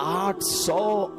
800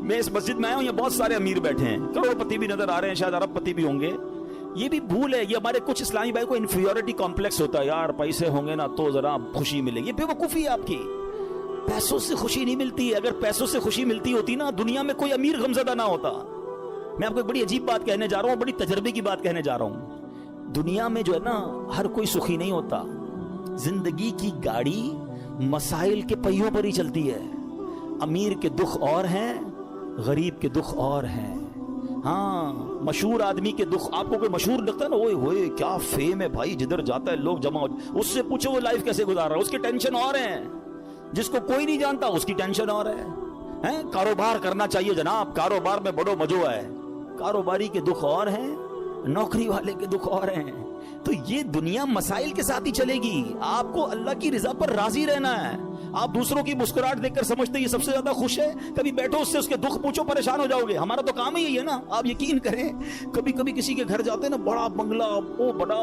میں اس مسجد میں آیا ہوں, یہ بہت سارے امیر بیٹھے ہیں, کروڑپتی بھی نظر آ رہے ہیں, شاید ارب پتی بھی ہوں گے. یہ بھی بھول ہے, یہ ہمارے کچھ اسلامی بھائی کو انفیریورٹی کمپلیکس ہوتا ہے, یار پیسے ہوں گے نا تو ذرا خوشی ملے گی. یہ بے وقوفی ہے آپ کی, پیسوں سے خوشی نہیں ملتی. اگر پیسوں سے خوشی ملتی ہوتی نا, دنیا میں کوئی امیر غمزدہ نہ ہوتا. میں آپ کو ایک بڑی عجیب بات کہنے جا رہا ہوں, بڑی تجربے کی بات کہنے جا رہا ہوں. دنیا میں جو ہے نا, ہر کوئی سخی نہیں ہوتا. زندگی کی گاڑی مسائل کے پہیوں پر ہی چلتی ہے. امیر کے دکھ اور ہیں, غریب کے دکھ اور ہیں. ہاں, مشہور آدمی کے دکھ, آپ کو کوئی مشہور لگتا ہے نا, اوئے ہوئے کیا فیم ہے بھائی, جدھر جاتا ہے لوگ جمع ہو, اس سے پوچھو وہ لائف کیسے گزار رہا ہے, اس کی ٹینشن اور ہیں. جس کو کوئی نہیں جانتا اس کی ٹینشن اور ہے. کاروبار کرنا چاہیے جناب, کاروبار میں بڑو مزو ہے. کاروباری کے دکھ اور ہیں, نوکری والے کے دکھ اور ہیں. تو یہ دنیا مسائل کے ساتھ ہی چلے گی. آپ کو اللہ کی رضا پر راضی رہنا ہے. آپ دوسروں کی مسکراہٹ دیکھ کر سمجھتے یہ سب سے زیادہ خوش ہے, کبھی بیٹھو اس سے اس کے دکھ پوچھو, پریشان ہو جاؤ گے. ہمارا تو کام ہی یہی ہے نا. آپ یقین کریں, کبھی کبھی کسی کے گھر جاتے ہیں نا, بڑا بنگلہ, وہ بڑا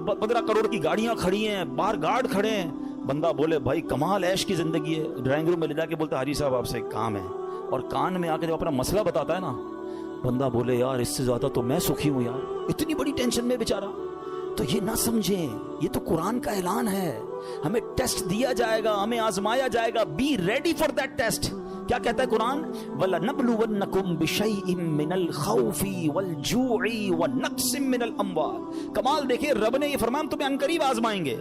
15 کروڑ کی گاڑیاں کھڑی ہیں, باہر گارڈ کھڑے ہیں. بندہ بولے بھائی کمال عیش کی زندگی ہے, ڈرائنگ روم میں لے جا کے بولتا حاجی صاحب آپ سے ایک کام ہے, اور کان میں آ کے جب اپنا مسئلہ بتاتا ہے نا, بندہ بولے یار اس سے زیادہ تو میں سخی ہوں یار, اتنی بڑی ٹینشن میں بیچارہ. تو یہ نہ سمجھیں, یہ تو قرآن کا اعلان ہے, ہمیں ٹیسٹ دیا جائے گا, ہمیں آزمایا جائے گا. Be ready for that test. کیا کہتا ہے قرآن؟ وَلَنَبْلُوَنَّكُمْ بِشَيْءٍ مِّنَ الْخَوْفِ وَالْجُوعِ وَنَقْصٍ مِّنَ الْأَمْوَالِ. کمال دیکھیں, رب نے یہ فرمایا ہم تمہیں عنقریب آزمائیں گے.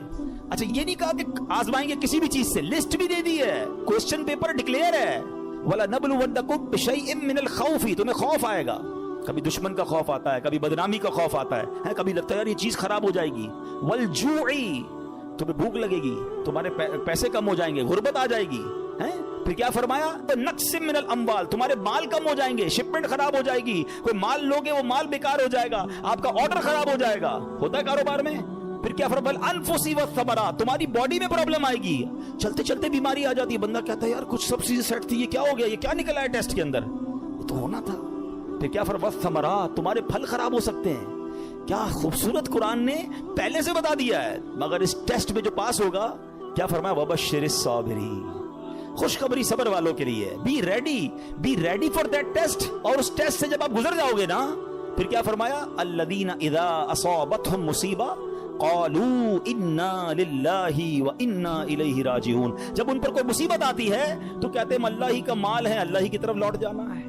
اچھا, یہ نہیں کہا کہ آزمائیں گے کسی بھی چیز سے, لسٹ بھی دے دی ہے, کوسچن پیپر ڈکلیئر ہے. وَلَنَبْلُوَنَّكُمْ بِشَيْءٍ مِّنَ الْخَوْفِ, تمہیں خوف آئے گا, کبھی دشمن کا خوف آتا ہے, کبھی بدنامی کا خوف آتا ہے, کبھی لگتا ہے یار یہ چیز خراب ہو جائے گی. والجوعی, تمہیں بھوک لگے گی, تمہارے پیسے کم ہو جائیں گے, غربت آ جائے گی. پھر کیا فرمایا؟ نقص من الاموال, تمہارے مال کم ہو جائیں گے, شپمنٹ خراب ہو جائے گی, کوئی مال لوگے وہ مال بیکار ہو جائے گا, آپ کا آرڈر خراب ہو جائے گا. ہوتا ہے کاروبار میں. پھر کیا فرمایا؟ الانفس والثمرات, تمہاری باڈی میں پرابلم آئے گی, چلتے چلتے بیماری آ جاتی ہے. بندہ کہتا ہے یار کچھ سب چیزیں سیٹ تھی, یہ کیا ہو گیا, یہ کیا نکلا ہے ٹیسٹ کے اندر, یہ تو ہونا تھا. پھر کیا فرمایا؟ والثمرات, تمہارے پھل خراب ہو سکتے ہیں. کیا خوبصورت قرآن نے پہلے سے بتا دیا ہے. مگر اس ٹیسٹ میں جو پاس ہوگا, کیا فرمایا؟ وبشر الصابرین, خوشخبری صبر والوں کے لیے. Be ready for that test. اور اس ٹیسٹ سے جب آپ گزر جاؤ گے نا, پھر کیا فرمایا؟ الذین اذا اصابتهم مصیبہ قالوا انا للہ وانا الیہ راجعون. جب ان پر کوئی مصیبت آتی ہے تو کہتے ہیں اللہ ہی کا مال ہے, اللہ ہی کی طرف لوٹ جانا ہے.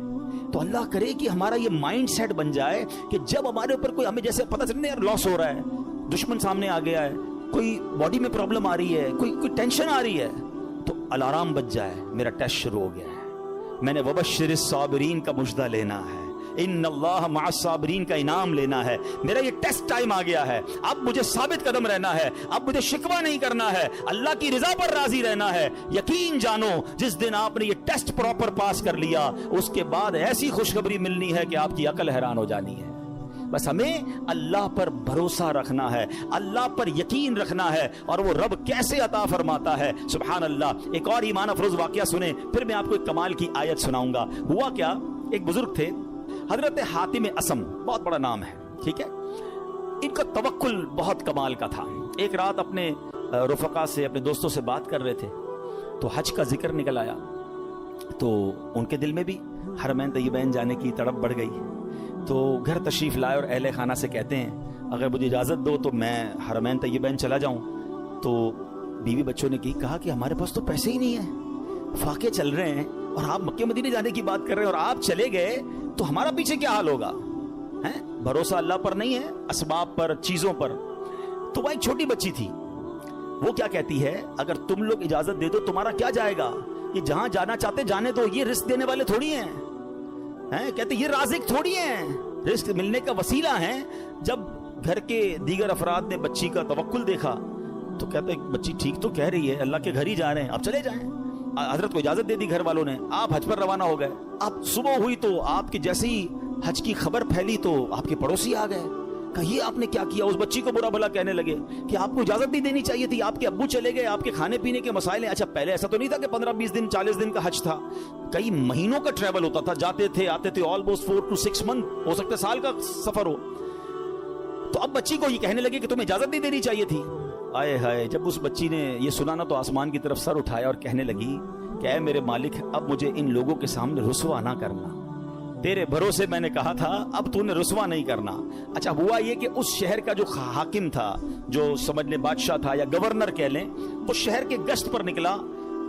تو اللہ کرے کہ ہمارا یہ مائنڈ سیٹ بن جائے کہ جب ہمارے اوپر کوئی, ہمیں جیسے پتہ چلے یار لاس ہو رہا ہے, دشمن سامنے آ گیا ہے, کوئی باڈی میں پرابلم آ رہی ہے, کوئی ٹینشن آ رہی ہے, تو الارم بج جائے, میرا ٹیسٹ شروع ہو گیا ہے, میں نے وبشر الصابرین کا مجدہ لینا ہے, ان اللہ مع الصابرین کا انعام لینا ہے. میرا یہ ٹیسٹ ٹائم آ گیا ہے, اب مجھے ثابت قدم رہنا ہے, اب مجھے شکوہ نہیں کرنا ہے, اللہ کی رضا پر راضی رہنا ہے. یقین جانو جس دن آپ نے یہ ٹیسٹ پراپر پاس کر لیا, اس کے بعد ایسی خوشخبری ملنی ہے کہ آپ کی عقل حیران ہو جانی ہے. بس ہمیں اللہ پر بھروسہ رکھنا ہے, اللہ پر یقین رکھنا ہے, اور وہ رب کیسے عطا فرماتا ہے. سبحان اللہ. ایک اور ایمان افروز واقعہ سنیں, پھر میں آپ کو ایک کمال کی آیت سناؤں گا. ہوا کیا, ایک بزرگ تھے حضرت حاتم اسم, بہت بڑا نام ہے, ٹھیک ہے. ان کا توکل بہت کمال کا تھا. ایک رات اپنے رفقا سے, اپنے دوستوں سے بات کر رہے تھے, تو حج کا ذکر نکل آیا, تو ان کے دل میں بھی حرمین طیبین جانے کی تڑپ بڑھ گئی. تو گھر تشریف لائے اور اہل خانہ سے کہتے ہیں اگر مجھے اجازت دو تو میں حرمین طیبین چلا جاؤں. تو بیوی بچوں نے کہا کہ ہمارے پاس تو پیسے ہی نہیں ہیں, فاقے چل رہے ہیں, اور آپ مکہ مدینے جانے کی بات کر رہے ہیں, اور آپ چلے گئے تو ہمارا پیچھے کیا حال ہوگا. بھروسہ اللہ پر نہیں ہے, اسباب پر, چیزوں پر. تو وہ ایک چھوٹی بچی تھی, وہ کیا کہتی ہے, اگر تم لوگ اجازت دے دو تمہارا کیا جائے گا, یہ جہاں جانا چاہتے جانے دو, یہ رزق دینے والے تھوڑی ہیں. کہتے یہ رازق تھوڑی ہیں, رزق ملنے کا وسیلہ ہیں. جب گھر کے دیگر افراد نے بچی کا توکل دیکھا تو کہتے بچی ٹھیک تو کہہ رہی ہے, اللہ کے گھر ہی جا رہے ہیں, اب چلے جائیں. حضرت کو اجازت دے دی گھر والوں نے, آپ حج پر روانہ ہو گئے. اب صبح ہوئی تو آپ کی جیسے ہی حج کی خبر پھیلی تو آپ کے پڑوسی آ گئے, کہ یہ آپ نے کیا کیا. اس بچی کو برا بھلا کہنے لگے کہ آپ کو اجازت نہیں دینی چاہیے تھی, آپ کے ابو چلے گئے, آپ کے کھانے پینے کے مسائل ہیں. اچھا پہلے ایسا تو نہیں تھا کہ 15-20 دن 40 دن کا حج تھا, کئی مہینوں کا ٹریول ہوتا تھا, جاتے تھے آتے تھے, آلموسٹ 4 to 6 month, ہو سکتا ہے سال کا سفر ہو. تو اب بچی کو یہ کہنے لگے کہ تمہیں اجازت نہیں دینی چاہیے تھی. آئے ہائے, جب اس بچی نے یہ سنا نا تو آسمان کی طرف سر اٹھایا اور کہنے لگی کہ اے میرے مالک اب مجھے ان لوگوں کے سامنے رسوا نہ کرنا, تیرے بھروسے میں نے کہا تھا اب تو نے رسوا نہیں کرنا. اچھا ہوا یہ کہ اس شہر کا جو حاکم تھا, جو سمجھ لیں بادشاہ تھا یا گورنر کہہ لیں, وہ شہر کے گشت پر نکلا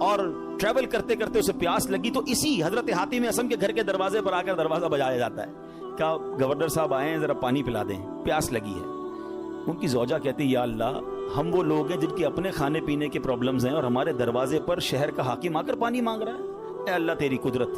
اور ٹریول کرتے کرتے اسے پیاس لگی, تو اسی حضرت حاتم اصم کے گھر کے دروازے پر آ کر دروازہ بجایا جاتا ہے. کہا گورنر صاحب آئے ہیں, ذرا پانی پلا دیں, پیاس لگی ہے. ان کی زوجہ کہتی یا اللہ ہم وہ لوگ ہیں جن کے اپنے کھانے پینے کے پرابلمز ہیں اور ہمارے دروازے پر شہر کا حاکم آ کر پانی مانگ رہا ہے. اے اللہ تیری قدرت.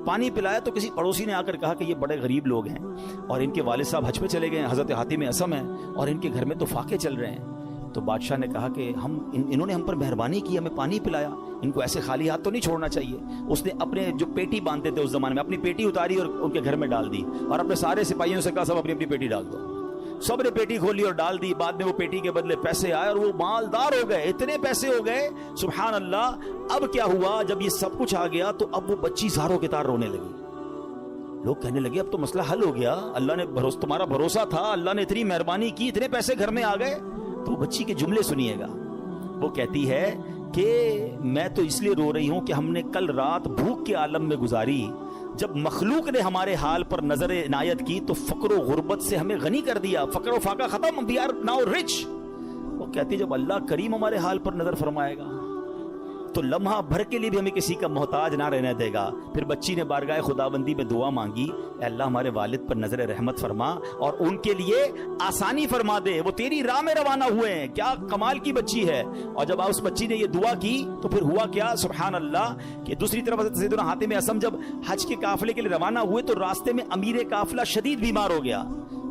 پانی پلایا تو کسی پڑوسی نے آ کر کہا کہ یہ بڑے غریب لوگ ہیں اور ان کے والد صاحب حج پہ چلے گئے ہیں, حضرت حاتم اصم ہیں, اور ان کے گھر میں تو فاقے چل رہے ہیں. تو بادشاہ نے کہا کہ انہوں نے ہم پر مہربانی کی, ہمیں پانی پلایا, ان کو ایسے خالی ہاتھ تو نہیں چھوڑنا چاہیے. اس نے اپنے جو پیٹی باندھتے تھے اس زمانے میں, اپنی پیٹی اتاری اور ان کے گھر میں ڈال دی, اور اپنے سارے سپاہیوں سے کہا سب اپنی اپنی پیٹی ڈال دو. سب نے پیٹی کھولی اور ڈال دی. بعد میں وہ پیٹی کے بدلے پیسے آئے اور وہ مالدار ہو گئے, اتنے پیسے ہو گئے سبحان اللہ. اب کیا ہوا, جب یہ سب کچھ آ گیا تو اب وہ بچی زاروں کے تار رونے لگی. لوگ کہنے لگے اب تو مسئلہ حل ہو گیا, اللہ نے تمہارا بھروسہ تھا, اللہ نے اتنی مہربانی کی, اتنے پیسے گھر میں آ گئے. تو بچی کے جملے سنیے گا. وہ کہتی ہے کہ میں تو اس لیے رو رہی ہوں کہ ہم نے کل رات بھوک کے عالم میں گزاری, جب مخلوق نے ہمارے حال پر نظر عنایت کی تو فقر و غربت سے ہمیں غنی کر دیا, فقر و فاقہ ختم, we are now rich. وہ کہتی جب اللہ کریم ہمارے حال پر نظر فرمائے گا تو لمحہ بھر کے لیے بھی ہمیں کسی کا محتاج نہ رہنے دے گا. پھر بچی نے بارگاہ خداوندی میں دعا مانگی, اے اللہ ہمارے والد پر نظر رحمت فرما اور ان کے لیے آسانی فرما دے, وہ تیری راہ میں روانہ ہوئے ہیں. کیا کمال کی بچی ہے. اور جب اس بچی نے یہ دعا کی تو پھر ہوا کیا سبحان اللہ کہ دوسری طرف سیدنا حاتم اصم جب حج کے قافلے کے لیے روانہ ہوئے تو راستے میں امیر قافلہ شدید بیمار ہو گیا.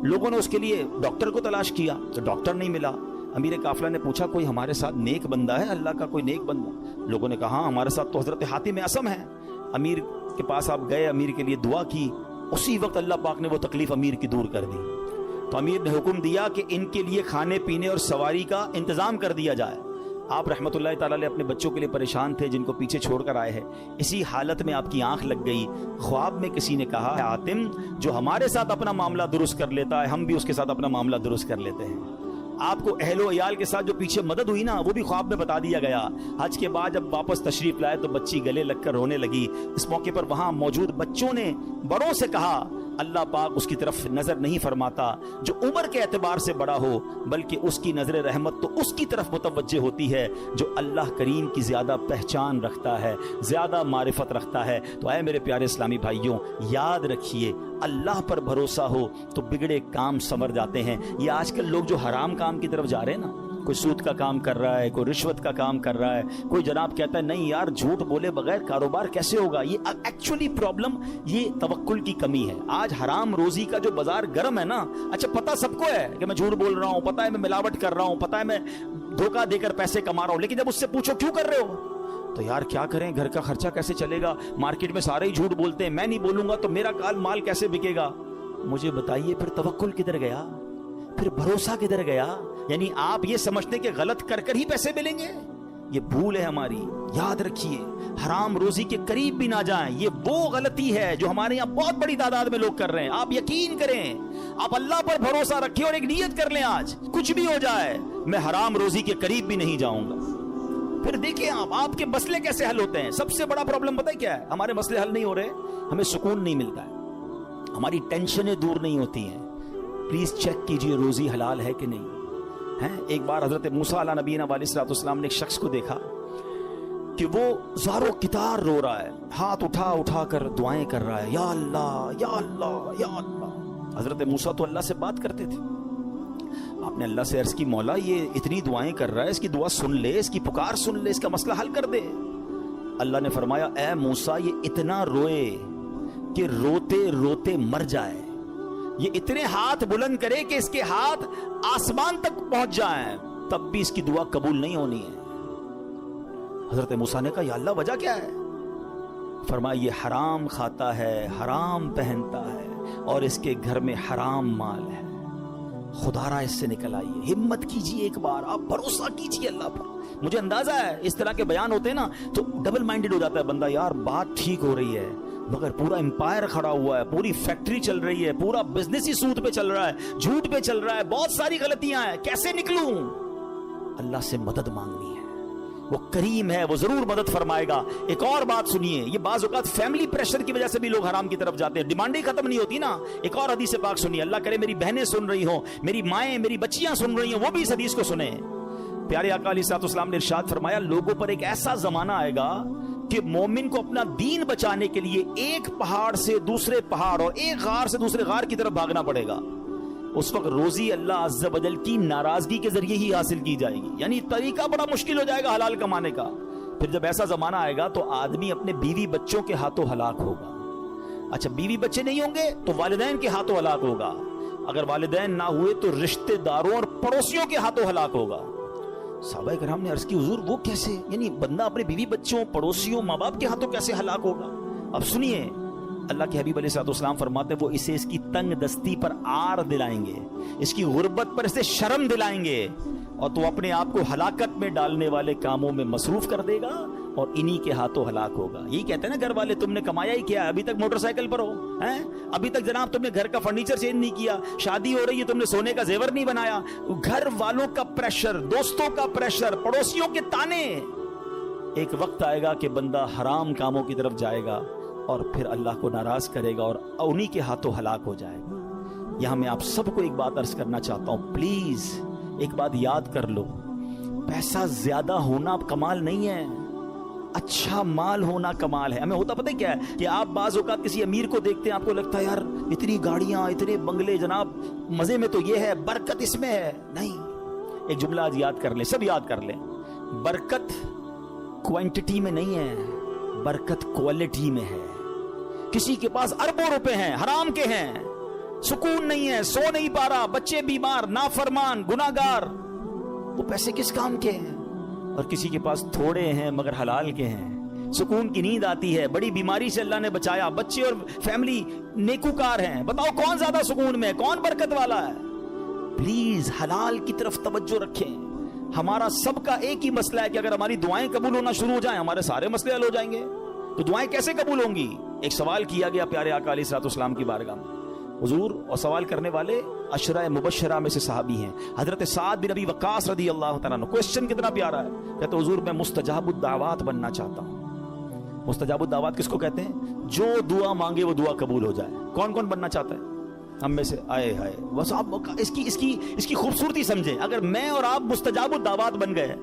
لوگوں نے اس کے لیے ڈاکٹر کو تلاش کیا تو ڈاکٹر نہیں ملا. امیر قافلہ نے پوچھا کوئی ہمارے ساتھ نیک بندہ ہے, اللہ کا کوئی نیک بندہ. لوگوں نے کہا ہمارے ساتھ تو حضرت حاتم اصم ہے. امیر کے پاس آپ گئے, امیر کے لیے دعا کی, اسی وقت اللہ پاک نے وہ تکلیف امیر کی دور کر دی. تو امیر نے حکم دیا کہ ان کے لیے کھانے پینے اور سواری کا انتظام کر دیا جائے. آپ رحمت اللہ تعالیٰ علیہ اپنے بچوں کے لیے پریشان تھے جن کو پیچھے چھوڑ کر آئے ہیں. اسی حالت میں آپ کی آنکھ لگ گئی. خواب میں کسی نے کہا حاتم جو ہمارے ساتھ اپنا معاملہ درست کر لیتا ہے ہم بھی اس کے ساتھ اپنا معاملہ درست کر لیتے ہیں. آپ کو اہل و عیال کے ساتھ جو پیچھے مدد ہوئی نا وہ بھی خواب میں بتا دیا گیا. حج کے بعد جب واپس تشریف لائے تو بچی گلے لگ کر رونے لگی. اس موقع پر وہاں موجود بچوں نے بڑوں سے کہا اللہ پاک اس کی طرف نظر نہیں فرماتا جو عمر کے اعتبار سے بڑا ہو, بلکہ اس کی نظر رحمت تو اس کی طرف متوجہ ہوتی ہے جو اللہ کریم کی زیادہ پہچان رکھتا ہے, زیادہ معرفت رکھتا ہے. تو اے میرے پیارے اسلامی بھائیوں یاد رکھیے اللہ پر بھروسہ ہو تو بگڑے کام سنور جاتے ہیں. یہ آج کل لوگ جو حرام کام کی طرف جا رہے ہیں نا, کوئی سود کا کام کر رہا ہے, کوئی رشوت کا کام کر رہا ہے, کوئی جناب کہتا ہے نہیں یار جھوٹ بولے بغیر کاروبار کیسے ہوگا. یہ ایکچولی پرابلم یہ توکل کی کمی ہے. آج حرام روزی کا جو بازار گرم ہے نا, اچھا پتہ سب کو ہے کہ میں جھوٹ بول رہا ہوں, پتہ ہے میں ملاوٹ کر رہا ہوں, پتہ ہے میں دھوکہ دے کر پیسے کما رہا ہوں, لیکن جب اس سے پوچھو کیوں کر رہے ہو تو یار کیا کریں, گھر کا خرچہ کیسے چلے گا, مارکیٹ میں سارے ہی جھوٹ بولتے ہیں, میں نہیں بولوں گا تو میرا مال کیسے بکے گا. مجھے بتائیے پھر توکل کدھر گیا, پھر بھروسہ کدھر گیا. یعنی آپ یہ سمجھتے کہ غلط کر کر ہی پیسے ملیں گے, یہ بھول ہے ہماری. یاد رکھیے حرام روزی کے قریب بھی نہ جائیں. یہ وہ غلطی ہے جو ہمارے یہاں بہت بڑی تعداد میں لوگ کر رہے ہیں. آپ یقین کریں, آپ اللہ پر بھروسہ رکھیں اور ایک نیت کر لیں آج کچھ بھی ہو جائے میں حرام روزی کے قریب بھی نہیں جاؤں گا. پھر دیکھیں آپ کے مسئلے کیسے حل ہوتے ہیں. سب سے بڑا پرابلم پتہ ہے کیا ہے, ہمارے مسئلے حل نہیں ہو رہے, ہمیں سکون نہیں ملتا ہے, ہماری ٹینشنیں دور نہیں ہوتی ہیں. پلیز چیک کیجئے روزی حلال ہے کہ نہیں ہے. ایک بار حضرت موسیٰ علیہ نبینا علیہ الصلوۃ والسلام نے ایک شخص کو دیکھا کہ وہ زارو کتار رو رہا ہے, ہاتھ اٹھا اٹھا کر دعائیں کر رہا ہے, یا اللہ یا اللہ یا اللہ. حضرت موسیٰ تو اللہ سے بات کرتے تھے. آپ نے اللہ سے عرض کی مولا یہ اتنی دعائیں کر رہا ہے, اس کی دعا سن لے, اس کی پکار سن لے, اس کا مسئلہ حل کر دے. اللہ نے فرمایا اے موسیٰ یہ اتنا روئے کہ روتے روتے مر جائے, یہ اتنے ہاتھ بلند کرے کہ اس کے ہاتھ آسمان تک پہنچ جائیں, تب بھی اس کی دعا قبول نہیں ہونی ہے. حضرت موسیٰ نے کہا یا اللہ وجہ کیا ہے؟ فرمایا یہ حرام کھاتا ہے, حرام پہنتا ہے اور اس کے گھر میں حرام مال ہے. خدا را اس سے نکل آئیے, ہمت کیجئے, ایک بار آپ بھروسہ کیجئے اللہ پر. مجھے اندازہ ہے اس طرح کے بیان ہوتے ہیں نا تو ڈبل مائنڈڈ ہو جاتا ہے بندہ, یار بات ٹھیک ہو رہی ہے مگر پورا امپائر کھڑا ہوا ہے, پوری فیکٹری چل رہی ہے, پورا بزنس ہی سود پہ چل رہا ہے, جھوٹ پہ چل رہا ہے, بہت ساری غلطیاں ہیں, کیسے نکلوں؟ اللہ سے مدد مانگنی ہے. وہ کریم ہے, وہ ضرور مدد فرمائے گا. ایک اور بات سنیے, یہ بعض اوقات فیملی پریشر کی وجہ سے بھی لوگ حرام کی طرف جاتے ہیں, ڈیمانڈیں ختم نہیں ہوتی نا. ایک اور حدیث پاک سنیے, اللہ کرے میری بہنیں سن رہی ہوں, میری مائیں, میری بچیاں سن رہی ہوں, وہ بھی اس حدیث کو سنیں. پیارے آقا علیہ الصلوۃ والسلام نے ارشاد فرمایا, لوگوں پر ایک ایسا زمانہ آئے گا کہ مومن کو اپنا دین بچانے کے لیے ایک پہاڑ سے دوسرے پہاڑ اور ایک غار سے دوسرے غار کی طرف بھاگنا پڑے گا. اس وقت روزی اللہ عز و جل کی ناراضگی کے ذریعے ہی حاصل کی جائے گی, یعنی طریقہ بڑا مشکل ہو جائے گا حلال کمانے کا. پھر جب ایسا زمانہ آئے گا تو آدمی اپنے بیوی بچوں کے ہاتھوں ہلاک ہوگا. اچھا, بیوی بچے نہیں ہوں گے تو والدین کے ہاتھوں ہلاک ہوگا. اگر والدین نہ ہوئے تو رشتہ داروں اور پڑوسیوں کے ہاتھوں ہلاک ہوگا. صحابہ کرام نے عرض کی, حضور وہ کیسے, یعنی بندہ اپنے بیوی بچوں, پڑوسیوں, ماں باپ کے ہاتھوں کیسے ہلاک ہوگا؟ اب سنیے, اللہ کے حبیب علیہ الصلوۃ والسلام فرماتے ہیں, وہ اسے اس کی تنگ دستی پر عار دلائیں گے, اس کی غربت پر اسے شرم دلائیں گے, اور تو اپنے آپ کو ہلاکت میں ڈالنے والے کاموں میں مصروف کر دے گا اور انہی کے ہاتھوں ہلاک ہوگا. یہی کہتے ہیں نا گھر والے, تم نے کمایا ہی کیا, ابھی تک موٹر سائیکل پر ہو ہیں, ابھی تک جناب تم نے گھر کا فرنیچر چینج نہیں کیا, شادی ہو رہی ہے تم نے سونے کا زیور نہیں بنایا. گھر والوں کا پریشر, دوستوں کا پریشر, پڑوسیوں کے تانے. ایک وقت آئے گا کہ بندہ حرام کاموں کی طرف جائے گا اور پھر اللہ کو ناراض کرے گا اور انہی کے ہاتھوں ہلاک ہو جائے گا. یہاں میں آپ سب کو ایک بات عرض کرنا چاہتا ہوں, پلیز ایک بات یاد کر لو, پیسہ زیادہ ہونا کمال نہیں ہے, اچھا مال ہونا کمال ہے. ہمیں ہوتا پتہ کیا ہے کہ آپ بعض اوقات کسی امیر کو دیکھتے ہیں, آپ کو لگتا ہے یار اتنی گاڑیاں, اتنے بنگلے, جناب مزے میں تو یہ ہے, برکت اس میں ہے. نہیں, ایک جملہ آج یاد کر لیں, سب یاد کر لیں, برکت کوانٹٹی میں نہیں ہے, برکت کوالٹی میں ہے. کسی کے پاس اربوں روپے ہیں, حرام کے ہیں, سکون نہیں ہے, سو نہیں پا رہا, بچے بیمار, نافرمان, گناہگار, وہ پیسے کس کام کے ہیں؟ اور کسی کے پاس تھوڑے ہیں مگر حلال کے ہیں, سکون کی نیند آتی ہے, بڑی بیماری سے اللہ نے بچایا, بچے اور فیملی نیکوکار ہیں. بتاؤ کون زیادہ سکون میں, کون برکت والا ہے؟ پلیز حلال کی طرف توجہ رکھیں. ہمارا سب کا ایک ہی مسئلہ ہے کہ اگر ہماری دعائیں قبول ہونا شروع ہو جائیں, ہمارے سارے مسئلے حل ہو جائیں گے. تو دعائیں کیسے قبول ہوں گی؟ ایک سوال کیا گیا پیارے آقا علیہ الصلوۃ والسلام کی بارگاہ میں, حضور, اور سوال کرنے والے عشرہ مبشرہ میں سے صحابی ہیں, حضرت سعد بن ابی وقاص رضی اللہ تعالیٰ عنہ. کوسچن کتنا پیارا ہے, کہتے حضور میں مستجاب الدعوات بننا چاہتا ہوں. مستجاب الدعوات کس کو کہتے ہیں؟ جو دعا مانگے وہ دعا قبول ہو جائے. کون کون بننا چاہتا ہے ہم میں سے؟ آئے ہائے, بس آپ اس کی خوبصورتی سمجھیں. اگر میں اور آپ مستجاب الدعوات بن گئے,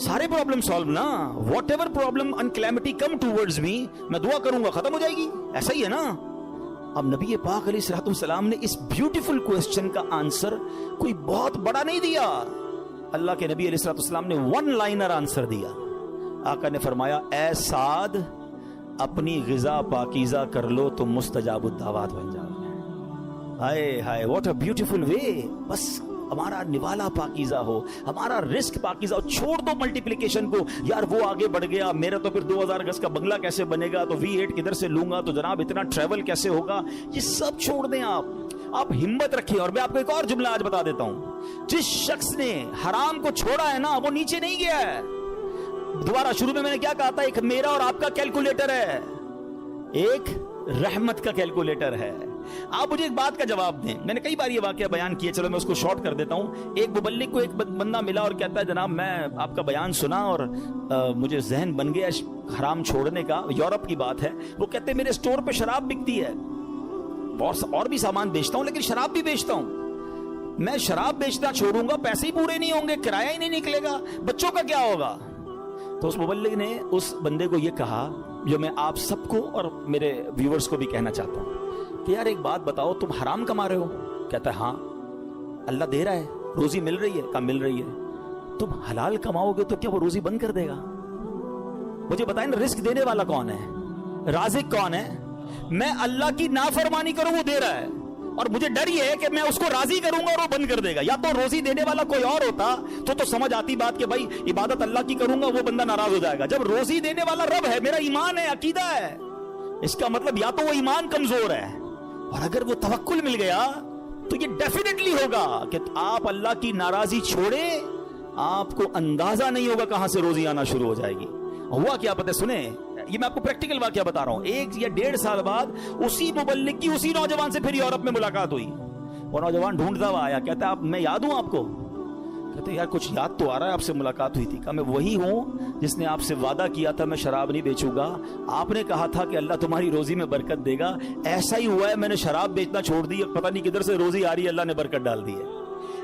سارے پرابلم سالو نا, whatever problem and calamity come towards me, میں دعا کروں گا ختم ہو جائے گی. ایسا ہی ہے نا. اب نبی پاک علیہ الصلوۃ والسلام نے اس بیوٹیفل کوسچن کا آنسر کوئی بہت بڑا نہیں دیا. اللہ کے نبی علیہ الصلوۃ والسلام نے ون لائنر آنسر دیا. آقا نے فرمایا, اے سعد, اپنی غذا پاکیزہ کر لو تو مستجاب الدعوات بن جاؤ. ہائے ہائے, واٹ اے بیوٹیفل وے. بس ہمارا نوالا پاکیزہ ہو, ہمارا رزق پاکیزہ ہو. چھوڑ دو ملٹیپلیکیشن کو, یار وہ آگے بڑھ گیا, میرا تو پھر 2000 گز کا بنگلہ کیسے بنے گا, تو V8 کدھر سے لوں گا, تو جناب اتنا ٹریول کیسے ہوگا. یہ سب چھوڑ دیں آپ ہمت رکھیں. اور میں آپ کو ایک اور جملہ آج بتا دیتا ہوں, جس شخص نے حرام کو چھوڑا ہے نا, وہ نیچے نہیں گیا ہے. دوبارہ شروع میں نے کیا کہا تھا, ایک میرا اور آپ کا کیلکولیٹر ہے, ایک رحمت کا کیلکولیٹر ہے. آپ مجھے ایک بات کا جواب دیں. میں نے کئی بار یہ واقعہ بیان کیا, چلو میں اس کو شارٹ کر دیتا ہوں. ایک مبلغ کو ایک بندہ ملا اور کہتا ہے, جناب میں آپ کا بیان سنا اور مجھے ذہن بن گیا حرام چھوڑنے کا. یورپ کی بات ہے. وہ کہتے ہیں میرے اسٹور پہ شراب بکتی ہے, اور بھی سامان بیچتا ہوں, لیکن شراب بھی بیچتا ہوں. میں شراب بیچنا چھوڑوں گا, پیسے ہی پورے نہیں ہوں گے, کرایہ ہی نہیں نکلے گا, بچوں کا کیا ہوگا. تو اس مبلغ نے اس بندے کو یہ کہا, جو میں آپ سب کو اور میرے ویورز کو بھی کہنا چاہتا ہوں, کہ یار ایک بات بتاؤ, تم حرام کما رہے ہو؟ کہتا ہے ہاں. اللہ دے رہا ہے, روزی مل رہی ہے؟ کہا مل رہی ہے. تم حلال کماؤ گے تو کیا وہ روزی بند کر دے گا؟ مجھے بتائیں نا, رزق دینے والا کون ہے, رازق کون ہے؟ میں اللہ کی نافرمانی کروں وہ دے رہا ہے, اور مجھے ڈر یہ ہے کہ میں اس کو راضی کروں گا اور وہ بند کر دے گا. یا تو روزی دینے والا کوئی اور ہوتا تو سمجھ آتی بات کہ بھائی عبادت اللہ کی کروں گا, وہ بندہ ناراض ہو جائے گا. جب روزی دینے والا رب ہے, میرا ایمان ہے, عقیدہ ہے, اس کا مطلب یا تو وہ ایمان کمزور ہے, اور اگر وہ توکل مل گیا تو یہ ڈیفینیٹلی ہوگا کہ آپ اللہ کی ناراضی چھوڑے, آپ کو اندازہ نہیں ہوگا کہاں سے روزی آنا شروع ہو جائے گی. ہوا کیا پتہ, سنیں, یہ میں آپ کو پریکٹیکل واقعہ بتا رہا ہوں. 1 یا 1.5 سال بعد اسی مبلغ کی اسی نوجوان سے پھر یورپ میں ملاقات ہوئی. وہ نوجوان ڈھونڈتا ہوا آیا, کہتا ہے میں یاد ہوں آپ کو. کہتے یار کچھ یاد تو آ رہا ہے، آپ سے ملاقات ہوئی تھی. کہا میں وہی ہوں جس نے آپ سے وعدہ کیا تھا میں شراب نہیں بیچوں گا. آپ نے کہا تھا کہ اللہ تمہاری روزی میں برکت دے گا، ایسا ہی ہوا ہے، میں نے شراب بیچنا چھوڑ دی، پتہ نہیں کدھر سے روزی آ رہی ہے، اللہ نے برکت ڈال دی ہے.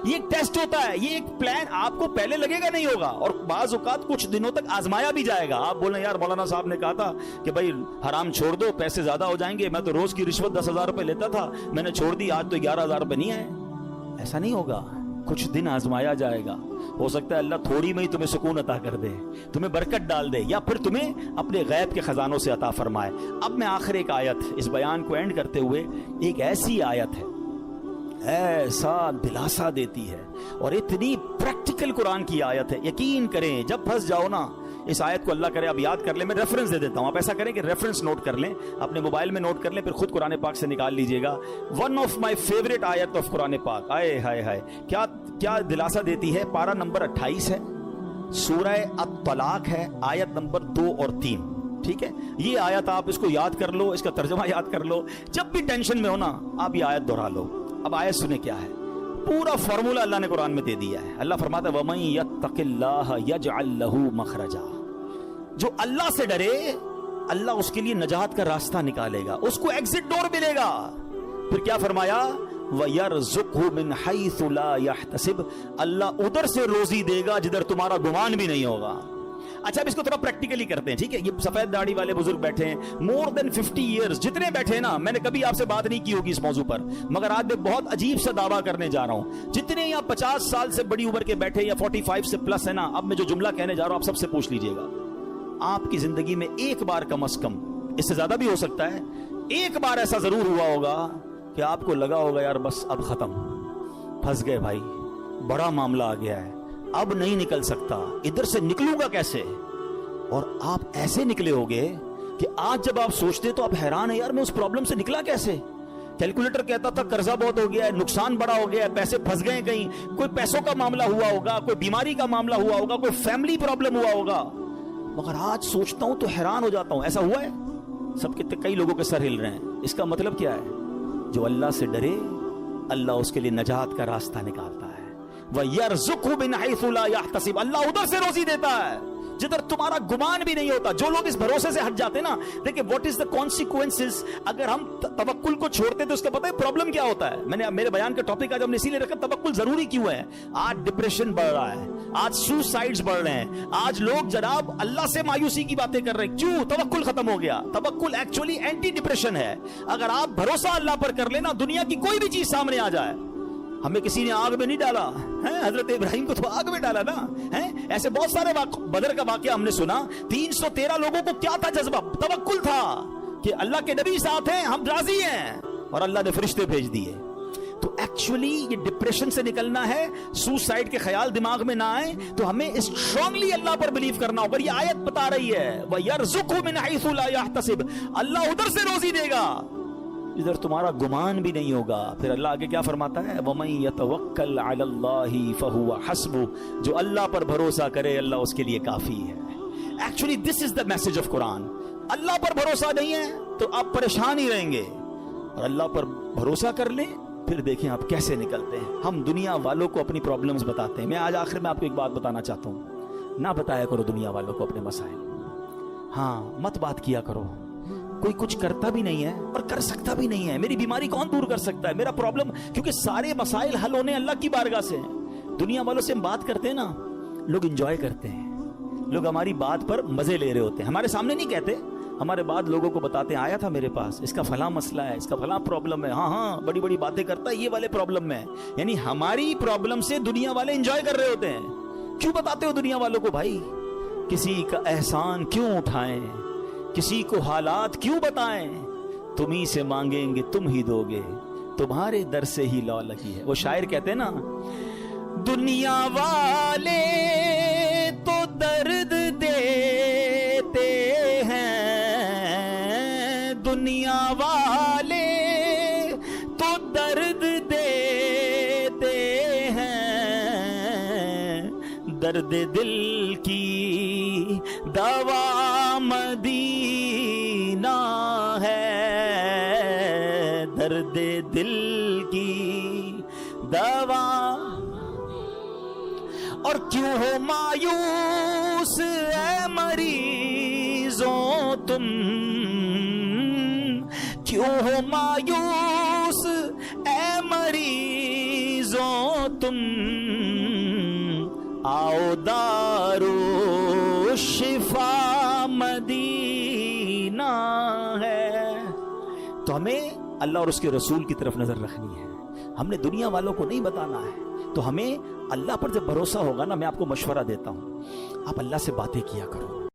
یہ ایک ٹیسٹ ہوتا ہے، یہ ایک پلان آپ کو پہلے لگے گا نہیں ہوگا، اور بعض اوقات کچھ دنوں تک آزمایا بھی جائے گا. آپ بولیں یار مولانا صاحب نے کہا تھا کہ بھائی حرام چھوڑ دو، پیسے زیادہ ہو جائیں گے، میں تو روز کی رشوت 10,000 روپے لیتا تھا، میں نے چھوڑ دی، آج تو 11,000 روپے نہیں آئے. ایسا نہیں ہوگا، کچھ دن آزمایا جائے گا. ہو سکتا ہے اللہ تھوڑی میں ہی تمہیں سکون عطا کر دے، تمہیں برکت ڈال دے، یا پھر تمہیں اپنے غیب کے خزانوں سے عطا فرمائے. اب میں آخر ایک آیت اس بیان کو اینڈ کرتے ہوئے، ایک ایسی آیت ہے ایسا دلاسا دیتی ہے اور اتنی پریکٹیکل قرآن کی آیت ہے. یقین کریں جب پھنس جاؤ نا اس آیت کو، اللہ کرے آپ یاد کر لیں، میں ریفرنس دے دیتا ہوں، آپ ایسا کریں کہ ریفرنس نوٹ کر لیں، اپنے موبائل میں نوٹ کر لیں، پھر خود قرآن پاک سے نکال لیجئے گا. ون آف مائی فیوریٹ آیت آف قرآن پاک. آئے ہائے ہائے کیا دلاسا دیتی ہے. پارہ نمبر 28 ہے، سورہ الطلاق ہے، آیت نمبر 2 اور 3. ٹھیک ہے، یہ آیت آپ اس کو یاد کر لو، اس کا ترجمہ یاد کر لو، جب بھی ٹینشن میں ہو نا آپ یہ آیت دہرا لو. اب آیت سنیں کیا ہے، پورا فارمولہ اللہ نے قرآن میں دے دیا ہے. اللہ فرماتا ہے وَمَن يَتَّقِ اللَّهَ يَجْعَل لَّهُ مَخْرَجًا. جو اللہ سے ڈرے اللہ اس کے لیے نجات کا راستہ نکالے گا، اس کو ایگزٹ ڈور ملے گا. پھر کیا فرمایا وَيَرْزُقْهُ مِنْ حَيْثُ لَا يَحْتَسِبُ. اللہ ادھر سے روزی دے گا جدھر تمہارا گمان بھی نہیں ہوگا. اچھا اب اس کو تھوڑا پریکٹیکلی کرتے ہیں. ٹھیک ہے، یہ سفید داڑھی والے بزرگ بیٹھے ہیں، مور دین 50 ایئرز جتنے بیٹھے ہیں نا، میں نے کبھی آپ سے بات نہیں کی ہوگی اس موضوع پر، مگر آج میں بہت عجیب سا دعویٰ کرنے جا رہا ہوں. جتنے یا 50 سال سے بڑی عمر کے بیٹھے یا 45 سے پلس ہے نا، اب میں جو جملہ کہنے جا رہا ہوں آپ سب سے پوچھ لیجئے گا. آپ کی زندگی میں ایک بار کم از کم، اس سے زیادہ بھی ہو سکتا ہے، ایک بار ایسا ضرور ہوا ہوگا کہ آپ کو لگا ہوگا یار بس اب ختم، پھنس گئے بھائی، بڑا معاملہ آ گیا ہے، اب نہیں نکل سکتا، ادھر سے نکلوں گا کیسے. اور آپ ایسے نکلے ہوگے کہ آج جب آپ سوچتے تو آپ حیران ہیں یار میں اس پرابلم سے نکلا کیسے. کیلکولیٹر کہتا تھا قرضہ بہت ہو گیا ہے، نقصان بڑا ہو گیا ہے، پیسے پھنس گئے، کہیں کوئی پیسوں کا معاملہ ہوا ہوگا، کوئی بیماری کا معاملہ ہوا ہوگا، کوئی فیملی پرابلم ہوا ہوگا. مگر آج سوچتا ہوں تو حیران ہو جاتا ہوں. ایسا ہوا ہے سب کے، کئی لوگوں کے سر ہل رہے ہیں. اس کا مطلب کیا ہے، جو اللہ سے ڈرے اللہ اس کے لیے نجات کا راستہ نکالتا ہے. وَيَرْزُقْهُ مِنْ حَيْثُ لَا يَحْتَسِبُ. اللہ ادھر سے روزی دیتا ہے جدھر تمہارا گمان بھی نہیں ہوتا. جو لوگ اس بھروسے سے ہٹ جاتے نا، دیکھیں واٹ از دا کانسیکوینسز. اگر ہم توکل کو چھوڑتے تو اس کا پتہ ہے پرابلم کیا ہوتا ہے. میں نے میرے بیان کا ٹاپک آج ہم نے اسی لیے رکھا توکل ضروری کیوں ہے. آج ڈپریشن بڑھ رہا ہے، آج سوسائڈز بڑھ رہے ہیں، آج لوگ جناب اللہ سے مایوسی کی باتیں کر رہے ہیں. کیوں؟ توکل ختم ہو گیا. توکل ایکچولی اینٹی ڈپریشن ہے. اگر آپ بھروسہ اللہ پر کر لینا، دنیا کی کوئی بھی چیز سامنے آ جائے. ہمیں کسی نے آگ میں نہیں ڈالا، حضرت ابراہیم کو تو آگ میں ڈالا نا. ایسے بہت سارے بدر کا واقعہ ہم نے سنا. 313 لوگوں کو کیا تھا جذبہ؟ توکل تھا کہ اللہ کے نبی ساتھ ہیں، ہم راضی ہیں، اور اللہ نے فرشتے بھیج دیے. تو ایکچولی یہ ڈپریشن سے نکلنا ہے، سوسائڈ کے خیال دماغ میں نہ آئے تو ہمیں اسٹرانگلی اللہ پر بلیو کرنا ہوگا. یہ آیت بتا رہی ہے وَيَرْزُقْهُ مِنْ حَيْثُ لَا يَحْتَسِبُ. اللہ ادھر سے روزی دے گا ادھر تمہارا گمان بھی نہیں ہوگا. پھر اللہ آگے کیا فرماتا ہے وَمَن يَتَوَكَّلْ عَلَى اللَّهِ فَهُوَ حَسْبُهُ. جو اللہ پر بھروسہ کرے اللہ اس کے لیے کافی ہے. Actually this is the message of Quran. اللہ پر بھروسہ نہیں ہے تو آپ پریشان ہی رہیں گے، اور اللہ پر بھروسہ کر لیں پھر دیکھیں آپ کیسے نکلتے ہیں. ہم دنیا والوں کو اپنی پرابلمز بتاتے ہیں. میں آج آخر میں آپ کو ایک بات بتانا چاہتا ہوں، نہ بتایا کرو دنیا والوں کو اپنے مسائل. ہاں مت بات کیا کرو. کوئی کچھ کرتا بھی نہیں ہے اور کر سکتا بھی نہیں ہے. میری بیماری کون دور کر سکتا ہے، میرا پرابلم، کیونکہ سارے مسائل حل ہونے اللہ کی بارگاہ سے ہیں. دنیا والوں سے ہم بات کرتے ہیں نا، لوگ انجوائے کرتے ہیں، لوگ ہماری بات پر مزے لے رہے ہوتے ہیں. ہمارے سامنے نہیں کہتے، ہمارے بعد لوگوں کو بتاتے ہیں آیا تھا میرے پاس، اس کا فلاں مسئلہ ہے، اس کا فلاں پرابلم ہے. ہاں بڑی بڑی باتیں کرتا ہے یہ والے پرابلم میں. یعنی ہماری پرابلم سے دنیا والے انجوائے کر رہے ہوتے ہیں. کیوں بتاتے ہو دنیا والوں کو بھائی؟ کسی کا احسان کیوں اٹھائیں، کسی کو حالات کیوں بتائیں. تم ہی سے مانگیں گے تم ہی دو گے، تمہارے در سے ہی لو لگی ہے. وہ شاعر کہتے ہیں نا، دنیا والے تو درد دیتے ہیں، دنیا والے تو درد دیتے ہیں، درد دل کی دوا مدینہ ہے، درد دل کی دوا. اور کیوں ہو مایوس اے مریضوں تم، کیوں ہو مایوس اے مریضوں تم، آؤ دارو شفا مدینہ ہے۔ تو ہمیں اللہ اور اس کے رسول کی طرف نظر رکھنی ہے، ہم نے دنیا والوں کو نہیں بتانا ہے۔ تو ہمیں اللہ پر جب بھروسہ ہوگا نا، میں آپ کو مشورہ دیتا ہوں، آپ اللہ سے باتیں کیا کرو۔